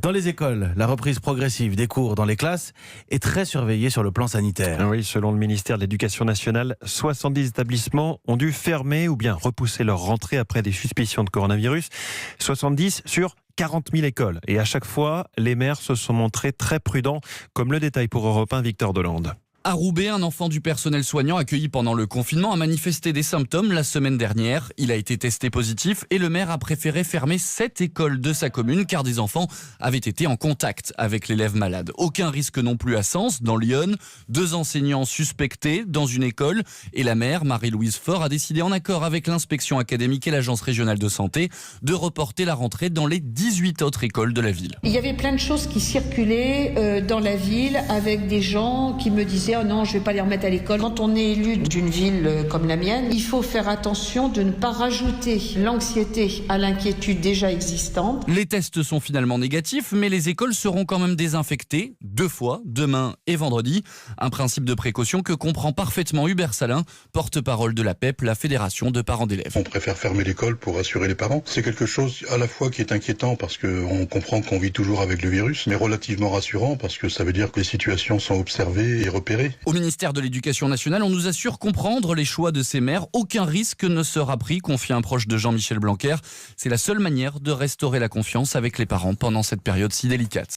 Dans les écoles, la reprise progressive des cours dans les classes est très surveillée sur le plan sanitaire. Oui, selon le ministère de l'Éducation nationale, 70 établissements ont dû fermer ou bien repousser leur rentrée après des suspicions de coronavirus. 70 sur 40 000 écoles. Et à chaque fois, les maires se sont montrés très prudents, comme le détaille pour Europe 1 Victor Delande. À Roubaix, un enfant du personnel soignant accueilli pendant le confinement a manifesté des symptômes la semaine dernière. Il a été testé positif et le maire a préféré fermer 7 écoles de sa commune car des enfants avaient été en contact avec l'élève malade. Aucun risque non plus à Sens, dans l'Yonne. 2 enseignants suspectés dans une école et la maire, Marie-Louise Faure, a décidé en accord avec l'inspection académique et l'agence régionale de santé de reporter la rentrée dans les 18 autres écoles de la ville. Il y avait plein de choses qui circulaient dans la ville avec des gens qui me disaient « Oh non, je ne vais pas les remettre à l'école ». Quand on est élu d'une ville comme la mienne, il faut faire attention de ne pas rajouter l'anxiété à l'inquiétude déjà existante. Les tests sont finalement négatifs, mais les écoles seront quand même désinfectées 2 fois, demain et vendredi. Un principe de précaution que comprend parfaitement Hubert Salin, porte-parole de la PEP, la Fédération de parents d'élèves. On préfère fermer l'école pour rassurer les parents. C'est quelque chose à la fois qui est inquiétant parce qu'on comprend qu'on vit toujours avec le virus, mais relativement rassurant parce que ça veut dire que les situations sont observées et repérées. Au ministère de l'Éducation nationale, on nous assure comprendre les choix de ces maires. Aucun risque ne sera pris, confie un proche de Jean-Michel Blanquer. C'est la seule manière de restaurer la confiance avec les parents pendant cette période si délicate.